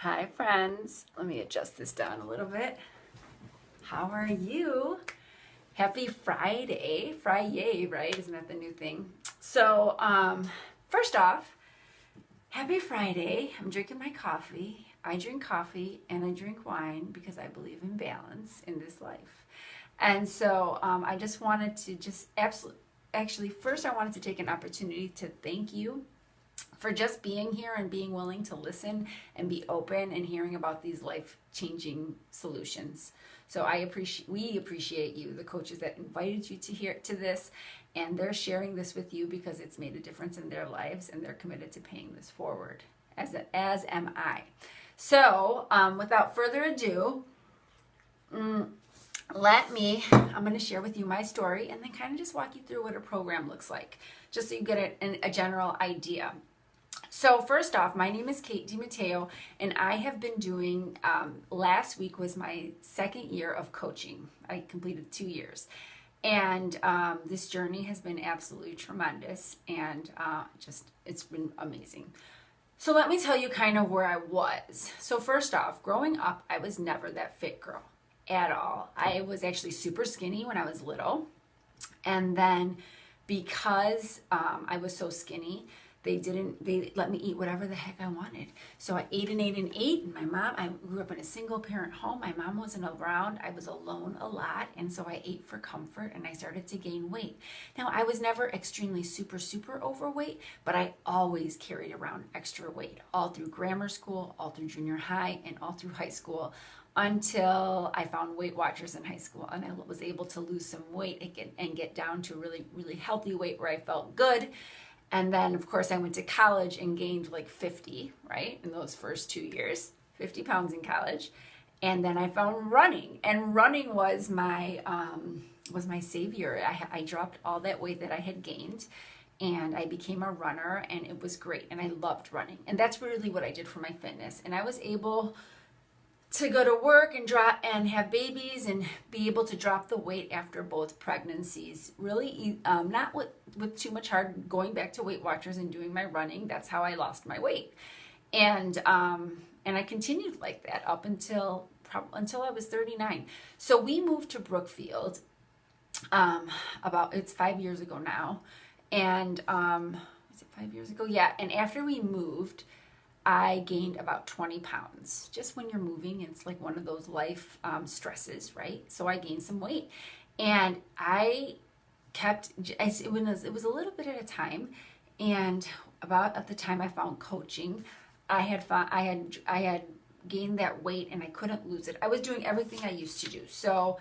Hi friends, let me adjust this down a little bit. How are you? Happy Friday. Friday, right? Isn't that the new thing? So, first off, happy Friday. I'm drinking my coffee. I drink coffee and I drink wine because I believe in balance in this life. And so, I just wanted to actually, first I wanted to take an opportunity to thank you for just being here and being willing to listen and be open and hearing about these life-changing solutions. So we appreciate you, the coaches that invited you to this, and they're sharing this with you because it's made a difference in their lives and they're committed to paying this forward, as am I. So without further ado, I'm going to share with you my story and then kind of just walk you through what a program looks like, just so you get a general idea. So first off, my name is Kate DiMatteo, and I have been doing, last week was my second year of coaching. I completed 2 years. And this journey has been absolutely tremendous, and it's been amazing. So let me tell you kind of where I was. So first off, growing up, I was never that fit girl at all. I was actually super skinny when I was little. And then because I was so skinny, they let me eat whatever the heck I wanted. So I ate and ate and ate. And I grew up in a single parent home. My mom wasn't around. I was alone a lot. And so I ate for comfort and I started to gain weight. Now, I was never extremely super overweight, but I always carried around extra weight all through grammar school, all through junior high, and all through high school, until I found Weight Watchers in high school and I was able to lose some weight and get down to a really, really healthy weight where I felt good. And then, of course, I went to college and gained like 50, right, in those first 2 years, 50 pounds in college. And then I found running, and running was my savior. I dropped all that weight that I had gained, and I became a runner, and it was great, and I loved running. And that's really what I did for my fitness. And I was able to go to work and have babies and be able to drop the weight after both pregnancies. Really, not with too much hard going back to Weight Watchers and doing my running. That's how I lost my weight, and I continued like that up until I was 39. So we moved to Brookfield. It's 5 years ago now, and is it 5 years ago? Yeah. And after we moved, I gained about 20 pounds. Just when you're moving, it's like one of those life stresses, right? So I gained some weight, and it was a little bit at a time. And about at the time I found coaching, I had gained that weight and I couldn't lose it. I was doing everything I used to do. So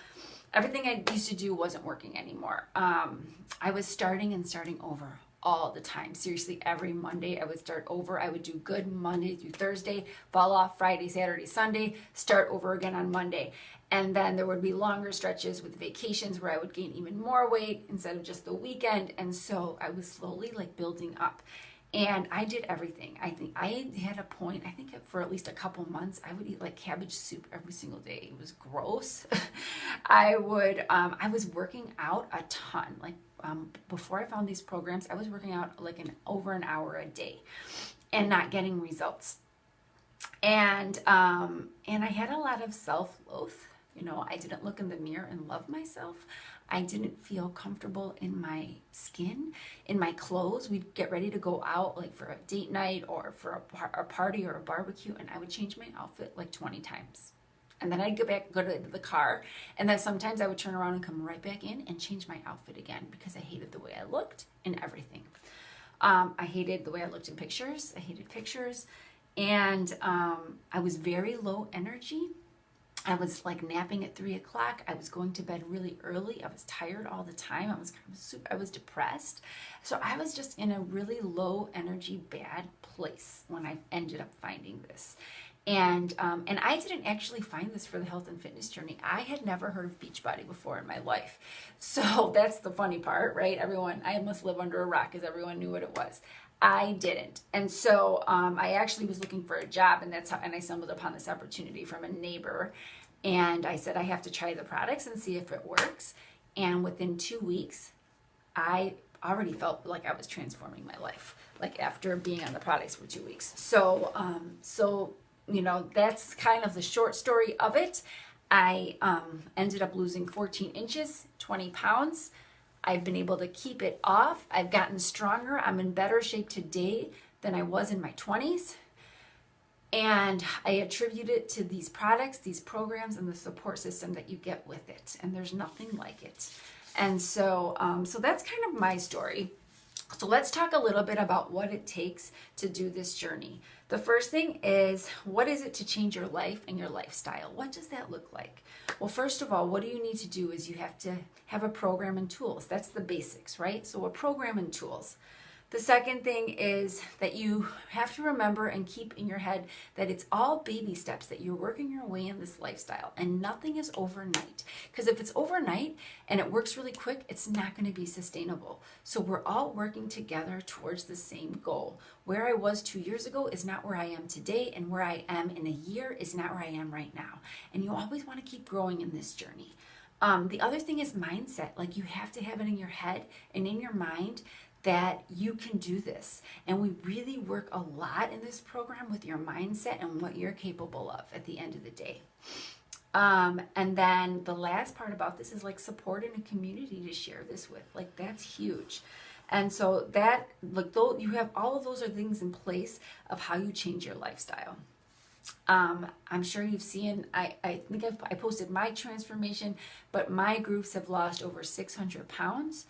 everything I used to do wasn't working anymore. I was starting over all the time. Seriously, every Monday I would start over. I would do good Monday through Thursday, fall off Friday, Saturday, Sunday, start over again on Monday. And then there would be longer stretches with vacations where I would gain even more weight instead of just the weekend. And so I was slowly like building up. And I did everything. I think I had a point, for at least a couple months, I would eat like cabbage soup every single day. It was gross. I was working out a ton. Before I found these programs, I was working out like over an hour a day and not getting results. And I had a lot of self-loath. I didn't look in the mirror and love myself. I didn't feel comfortable in my skin, in my clothes. We'd get ready to go out like for a date night or for a party or a barbecue, and I would change my outfit like 20 times. And then I'd go to the car, and then sometimes I would turn around and come right back in and change my outfit again because I hated the way I looked in everything. I hated the way I looked in pictures. I hated pictures. And I was very low energy. I was like napping at 3 o'clock. I was going to bed really early. I was tired all the time. I was depressed. So I was just in a really low energy, bad place when I ended up finding this. And I didn't actually find this for the health and fitness journey. I had never heard of Beachbody before in my life. So that's the funny part, right? I must live under a rock because everyone knew what it was. I didn't. And so I actually was looking for a job, and I stumbled upon this opportunity from a neighbor. And I said, I have to try the products and see if it works. And within 2 weeks, I already felt like I was transforming my life, like after being on the products for 2 weeks. So that's kind of the short story of it. I ended up losing 14 inches, 20 pounds. I've been able to keep it off. I've gotten stronger. I'm in better shape today than I was in my 20s. And I attribute it to these products, these programs, and the support system that you get with it. And there's nothing like it. And so, so that's kind of my story. So let's talk a little bit about what it takes to do this journey. The first thing is, what is it to change your life and your lifestyle? What does that look like? Well, first of all, what do you need to do is you have to have a program and tools. That's the basics, right? So a program and tools. The second thing is that you have to remember and keep in your head that it's all baby steps, that you're working your way in this lifestyle, and nothing is overnight. Because if it's overnight and it works really quick, it's not going to be sustainable. So we're all working together towards the same goal. Where I was 2 years ago is not where I am today, and where I am in a year is not where I am right now. And you always want to keep growing in this journey. The other thing is mindset. Like, you have to have it in your head and in your mind that you can do this. And we really work a lot in this program with your mindset and what you're capable of at the end of the day. And then the last part about this is like support in a community to share this with. Like, that's huge. And so that, like, though you have all of those are things in place of how you change your lifestyle. I'm sure you've seen, I think I posted my transformation, but my groups have lost over 600 pounds.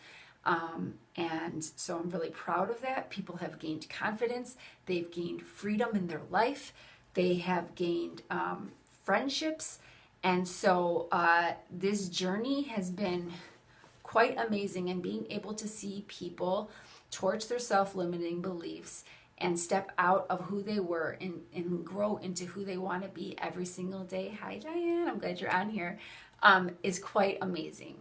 And so I'm really proud of that. People have gained confidence. They've gained freedom in their life. They have gained friendships. And so this journey has been quite amazing, and being able to see people towards their self-limiting beliefs and step out of who they were and grow into who they want to be every single day. Hi, Diane. I'm glad you're on here. Is quite amazing.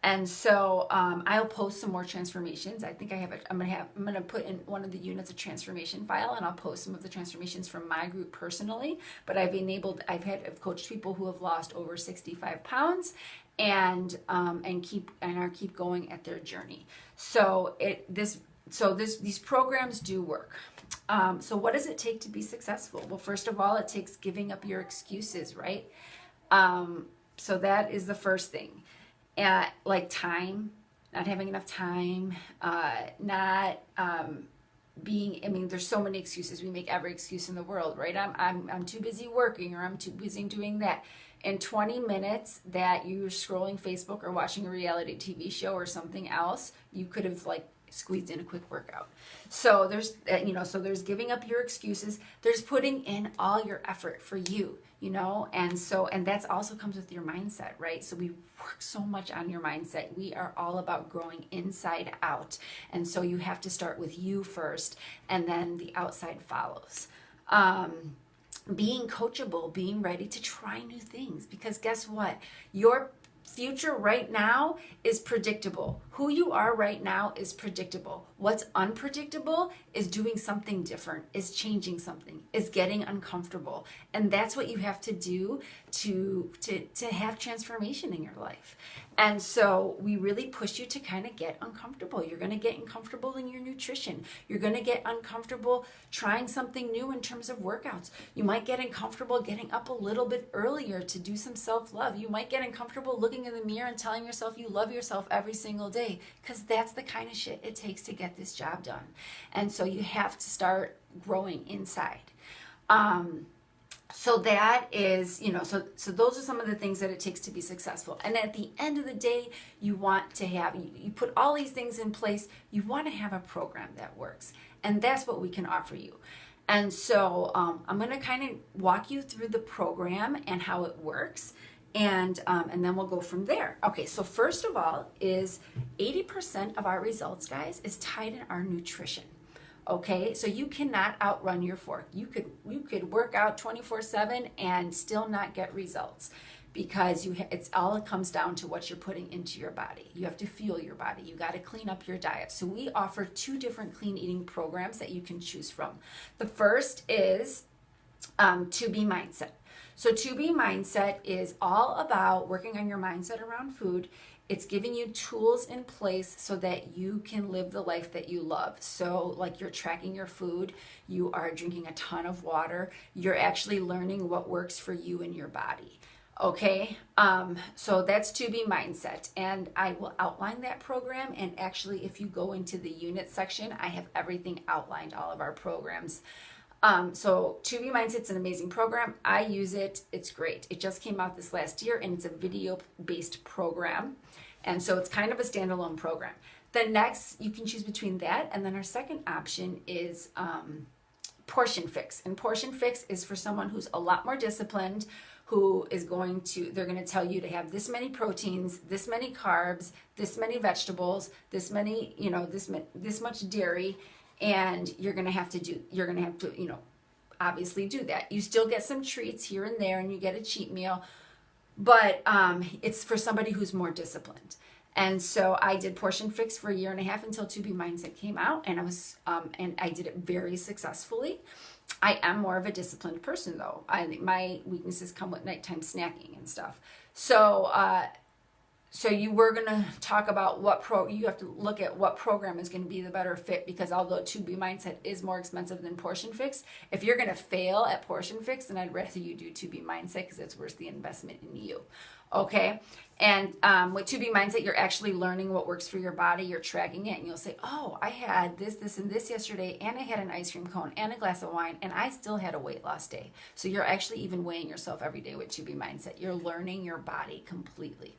And so I'll post some more transformations. I think I have it. I'm gonna put in one of the units a transformation file, and I'll post some of the transformations from my group personally. But I've coached people who have lost over 65 pounds and keep going at their journey. So these programs do work. So what does it take to be successful? Well, first of all, it takes giving up your excuses, right? So that is the first thing. Like time, not having enough time, there's so many excuses. We make every excuse in the world, right? I'm too busy working, or I'm too busy doing that. In 20 minutes that you're scrolling Facebook or watching a reality TV show or something else, you could have squeezed in a quick workout. So there's giving up your excuses. There's putting in all your effort for you, and that's also comes with your mindset, right? So we work so much on your mindset. We are all about growing inside out. And so you have to start with you first, and then the outside follows. Being coachable, being ready to try new things, because guess what? Your future right now is predictable. Who you are right now is predictable. What's unpredictable is doing something different, is changing something, is getting uncomfortable. And that's what you have to do to have transformation in your life. And so we really push you to kind of get uncomfortable. You're going to get uncomfortable in your nutrition. You're going to get uncomfortable trying something new in terms of workouts. You might get uncomfortable getting up a little bit earlier to do some self-love. You might get uncomfortable looking in the mirror and telling yourself you love yourself every single day, because that's the kind of shit it takes to get this job done. And so you have to start growing inside. So that is, so those are some of the things that it takes to be successful. And at the end of the day, you want to have, you put all these things in place, you want to have a program that works. And that's what we can offer you. And so I'm going to kind of walk you through the program and how it works. And then we'll go from there. Okay, so first of all is 80% of our results, guys, is tied in our nutrition. Okay, so you cannot outrun your fork. You could work out 24/7 and still not get results, because it comes down to what you're putting into your body. You have to fuel your body. You got to clean up your diet. So we offer 2 different clean eating programs that you can choose from. The first is 2B Mindset. So 2B Mindset is all about working on your mindset around food. it's giving you tools in place so that you can live the life that you love. So like you're tracking your food, you are drinking a ton of water, you're actually learning what works for you and your body. Okay, so that's To Be Mindset, and I will outline that program. And actually, if you go into the unit section, I have everything outlined, all of our programs. So To Be Mindset's an amazing program. I use it. It's great. It just came out this last year, and it's a video-based program. And so it's kind of a standalone program. The next, you can choose between that, and then our second option is Portion Fix. And Portion Fix is for someone who's a lot more disciplined, who is they're going to tell you to have this many proteins, this many carbs, this many vegetables, this many, this much dairy, and you're going to have to, obviously do that. You still get some treats here and there, and you get a cheat meal, but it's for somebody who's more disciplined. And so I did Portion Fix for 1.5 years until To Be Mindset came out, and I did it very successfully. I am more of a disciplined person, though. My weaknesses come with nighttime snacking and stuff. So you were going to talk about you have to look at what program is going to be the better fit, because although To Be Mindset is more expensive than Portion Fix, if you're going to fail at Portion Fix, then I'd rather you do To Be Mindset, because it's worth the investment in you. Okay. And with To Be Mindset, you're actually learning what works for your body. You're tracking it, and you'll say, oh, I had this, and this yesterday, and I had an ice cream cone and a glass of wine, and I still had a weight loss day. So you're actually even weighing yourself every day with To Be Mindset. You're learning your body completely.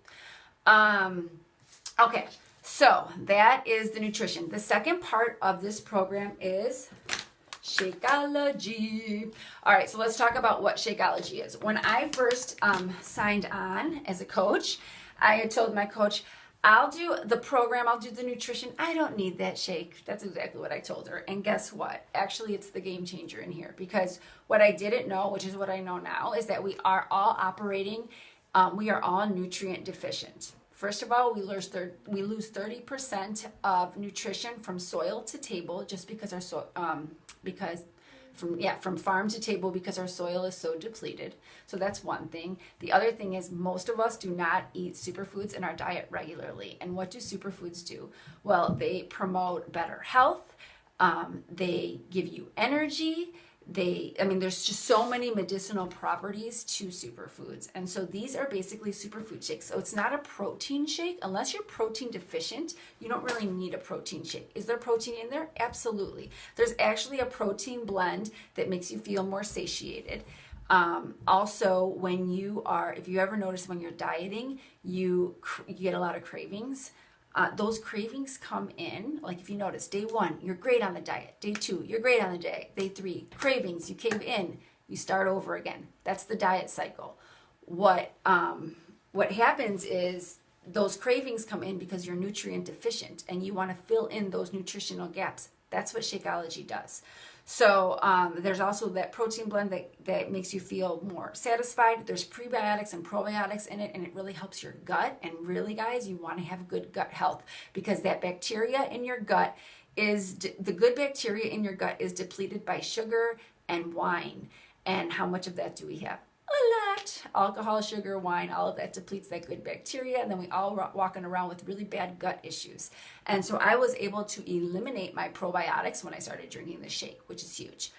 Okay, so that is the nutrition. The second part of this program is Shakeology. All right, so let's talk about what Shakeology is. When I first signed on as a coach, I had told my coach, I'll do the program, I'll do the nutrition. I don't need that shake. That's exactly what I told her. And guess what? Actually, it's the game changer in here, because what I didn't know, which is what I know now, is that we are all we are all nutrient deficient. First of all, we lose 30% of nutrition from soil to table, just because from farm to table, because our soil is so depleted. So that's one thing. The other thing is, most of us do not eat superfoods in our diet regularly. And what do superfoods do? Well, they promote better health. They give you energy. There's just so many medicinal properties to superfoods. And so these are basically superfood shakes. So it's not a protein shake. Unless you're protein deficient, you don't really need a protein shake. Is there protein in there? Absolutely. There's actually a protein blend that makes you feel more satiated. Also, if you ever notice when you're dieting, you get a lot of cravings. Those cravings come in, like if you notice, day 1, you're great on the diet. Day 2, you're great on the diet. Day 3, cravings, you cave in, you start over again. That's the diet cycle. What happens is those cravings come in because you're nutrient deficient, and you want to fill in those nutritional gaps. That's what Shakeology does. So there's also that protein blend that makes you feel more satisfied. There's prebiotics and probiotics in it, and it really helps your gut. And really, guys, you want to have good gut health, because that bacteria in your gut the good bacteria in your gut is depleted by sugar and wine. And how much of that do we have? A lot. Alcohol, sugar, wine, all of that depletes that good bacteria, and then we all walking around with really bad gut issues. And so I was able to eliminate my probiotics when I started drinking this shake, which is huge.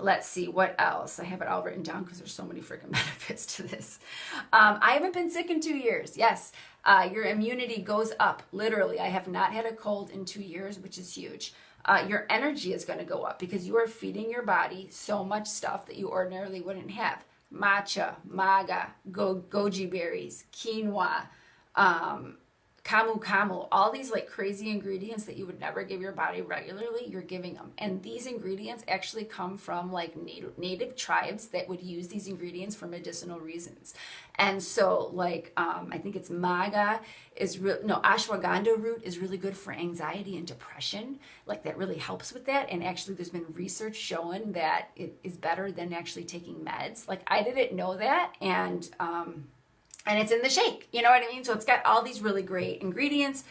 Let's see, what else? I have it all written down because there's so many freaking benefits to this. I haven't been sick in 2 years. Yes, your immunity goes up. Literally, I have not had a cold in 2 years, which is huge. Your energy is going to go up because you are feeding your body so much stuff that you ordinarily wouldn't have. Matcha, maga, goji berries, quinoa, camu camu, all these like crazy ingredients that you would never give your body regularly, you're giving them. And these ingredients actually come from like native tribes that would use these ingredients for medicinal reasons. And so like, I think it's maga ashwagandha root is really good for anxiety and depression. Like that really helps with that. And actually there's been research showing that it is better than actually taking meds. Like I didn't know that. And it's in the shake, you know what I mean? So it's got all these really great ingredients.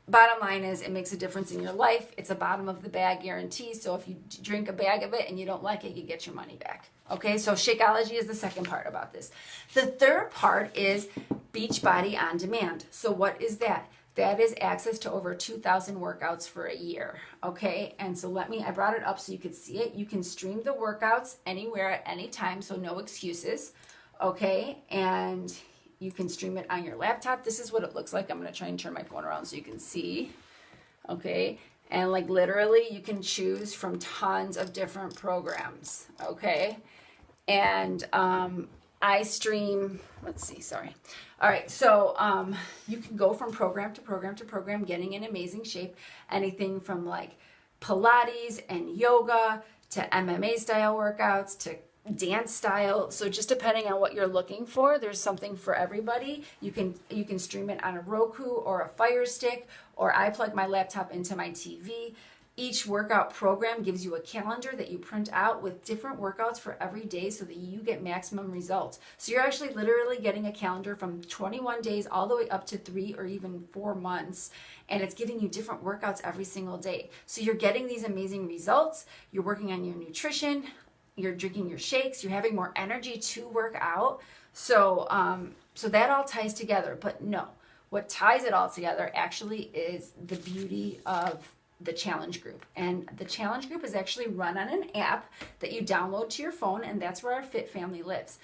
Bottom line is it makes a difference in your life. It's a bottom of the bag guarantee. So if you drink a bag of it and you don't like it, you get your money back. Okay, so Shakeology is the second part about this. The third part is Beachbody On Demand. So what is that? That is access to over 2,000 workouts for a year, okay? And so I brought it up so you could see it. You can stream the workouts anywhere at any time, so no excuses, okay? And you can stream it on your laptop. This is what it looks like. I'm gonna try and turn my phone around so you can see, okay? And like literally you can choose from tons of different programs, okay? And I stream, let's see, sorry. All right, so you can go from program to program to program, getting in amazing shape. Anything from like Pilates and yoga to MMA style workouts to dance style. So just depending on what you're looking for, there's something for everybody. You can stream it on a Roku or a Fire Stick, or I plug my laptop into my TV. Each workout program gives you a calendar that you print out with different workouts for every day so that you get maximum results. So you're actually literally getting a calendar from 21 days all the way up to 3 or even 4 months. And it's giving you different workouts every single day. So you're getting these amazing results. You're working on your nutrition. You're drinking your shakes. You're having more energy to work out. So that all ties together. But no, what ties it all together actually is the beauty of the challenge group. And the challenge group is actually run on an app that you download to your phone, and that's where our fit family lives.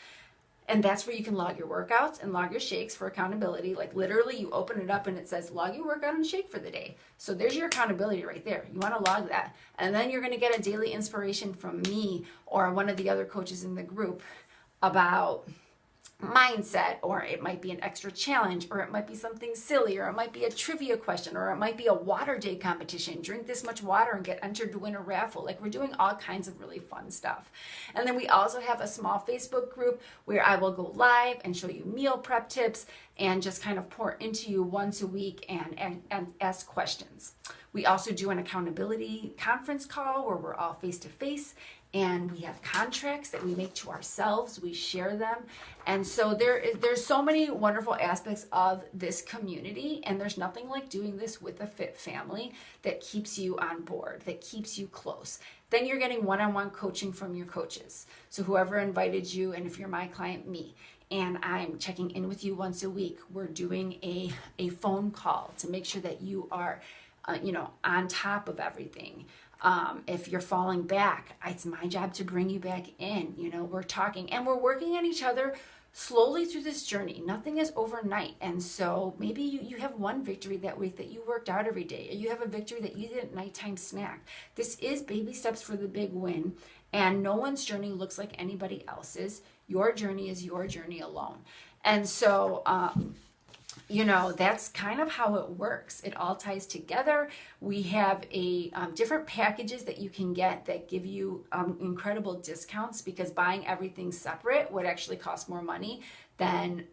And that's where you can log your workouts and log your shakes for accountability. Like literally you open it up and it says log your workout and shake for the day. So there's your accountability right there. You want to log that. And then you're going to get a daily inspiration from me or one of the other coaches in the group about mindset, or it might be an extra challenge, or it might be something silly, or it might be a trivia question, or it might be a water day competition. Drink this much water and get entered to win a raffle. Like we're doing all kinds of really fun stuff. And then we also have a small Facebook group where I will go live and show you meal prep tips and just kind of pour into you once a week and ask questions. We also do an accountability conference call where we're all face to face, and we have contracts that we make to ourselves. We share them. And so there's so many wonderful aspects of this community, and there's nothing like doing this with a fit family that keeps you on board, that keeps you close. Then you're getting one-on-one coaching from your coaches. So whoever invited you, and if you're my client, me, and I'm checking in with you once a week. We're doing a phone call to make sure that you are on top of everything. If you're falling back, it's my job to bring you back in. We're talking and we're working on each other slowly through this journey. Nothing is overnight. And so maybe you have one victory that week that you worked out every day, or you have a victory that you did a nighttime snack. This is baby steps for the big win. And no one's journey looks like anybody else's. Your journey is your journey alone. And so, that's kind of how it works. It all ties together. We have different packages that you can get that give you incredible discounts, because buying everything separate would actually cost more money than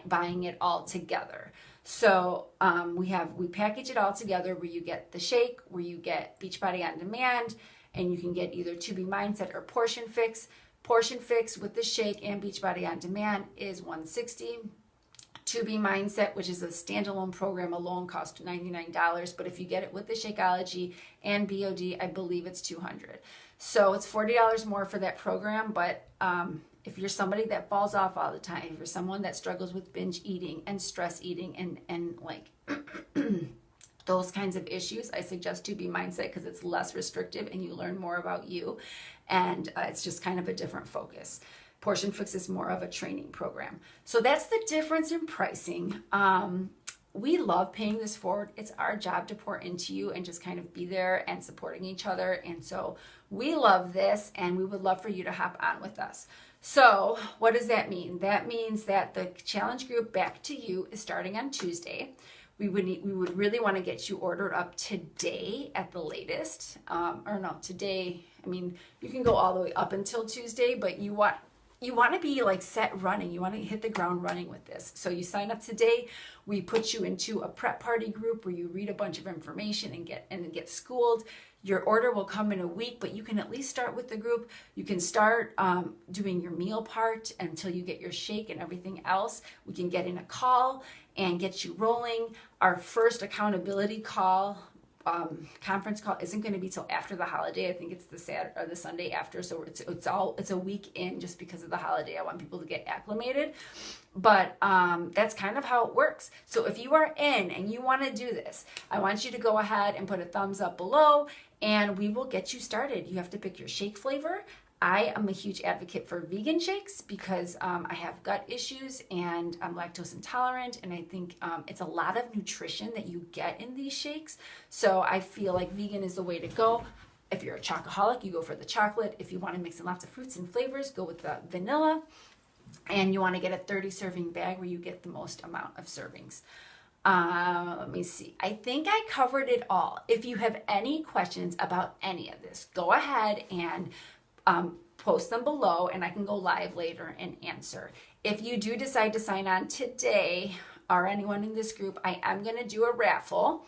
buying it all together. So we package it all together where you get the shake, where you get Beachbody On Demand, and you can get either To Be Mindset or Portion Fix. Portion Fix with the shake and Beachbody On Demand is $160. To Be Mindset, which is a standalone program alone, costs $99. But if you get it with the Shakeology and BOD, I believe it's $200. So it's $40 more for that program. But if you're somebody that falls off all the time, if you're someone that struggles with binge eating and stress eating and like those kinds of issues, I suggest To Be Mindset, because it's less restrictive and you learn more about you, and it's just kind of a different focus. Portion Fix is more of a training program. So that's the difference in pricing. We love paying this forward. It's our job to pour into you and just kind of be there and supporting each other. And so we love this, and we would love for you to hop on with us. So what does that mean? That means that the challenge group Back to You is starting on Tuesday. We would really want to get you ordered up today at the latest. Today. I mean, you can go all the way up until Tuesday, but you want to be like set running. You want to hit the ground running with this. So you sign up today. We put you into a prep party group where you read a bunch of information and get schooled. Your order will come in a week, but you can at least start with the group. You can start doing your meal part until you get your shake and everything else. We can get in a call and get you rolling. Our first accountability call conference call isn't going to be till after the holiday. I think it's the Saturday or the Sunday after. So it's a week in just because of the holiday. I want people to get acclimated. But that's kind of how it works. So if you are in and you want to do this, I want you to go ahead and put a thumbs up below and we will get you started. You have to pick your shake flavor. I am a huge advocate for vegan shakes because I have gut issues and I'm lactose intolerant, and I think it's a lot of nutrition that you get in these shakes. So I feel like vegan is the way to go. If you're a chocoholic, you go for the chocolate. If you want to mix in lots of fruits and flavors, go with the vanilla. And you want to get a 30 serving bag where you get the most amount of servings. Let me see. I think I covered it all. If you have any questions about any of this, go ahead and post them below and I can go live later and answer. If you do decide to sign on today, or anyone in this group, I am going to do a raffle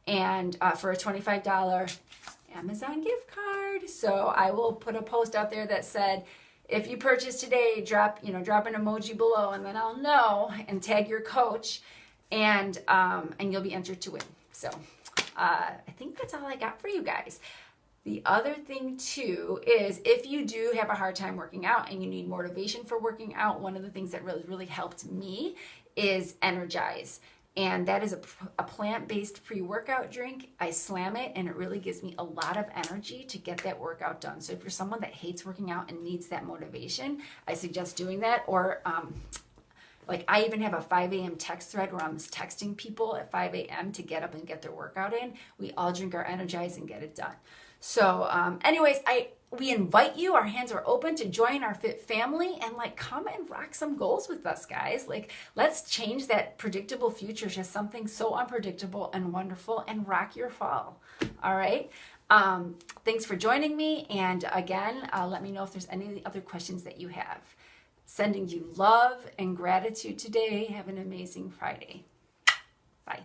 and for a $25 Amazon gift card. So I will put a post out there that said, if you purchase today, drop an emoji below and then I'll know, and tag your coach, and you'll be entered to win. So I think that's all I got for you guys. The other thing too is if you do have a hard time working out and you need motivation for working out, one of the things that really helped me is Energize. And that is a plant-based pre-workout drink. I slam it and it really gives me a lot of energy to get that workout done. So if you're someone that hates working out and needs that motivation, I suggest doing that. Or like I even have a 5 a.m. text thread where I'm texting people at 5 a.m. to get up and get their workout in. We all drink our Energize and get it done. So anyways, we invite you, our hands are open to join our fit family and like come and rock some goals with us, guys. Like let's change that predictable future to something so unpredictable and wonderful and rock your fall. All right. Thanks for joining me. And again, let me know if there's any other questions that you have. Sending you love and gratitude today. Have an amazing Friday. Bye.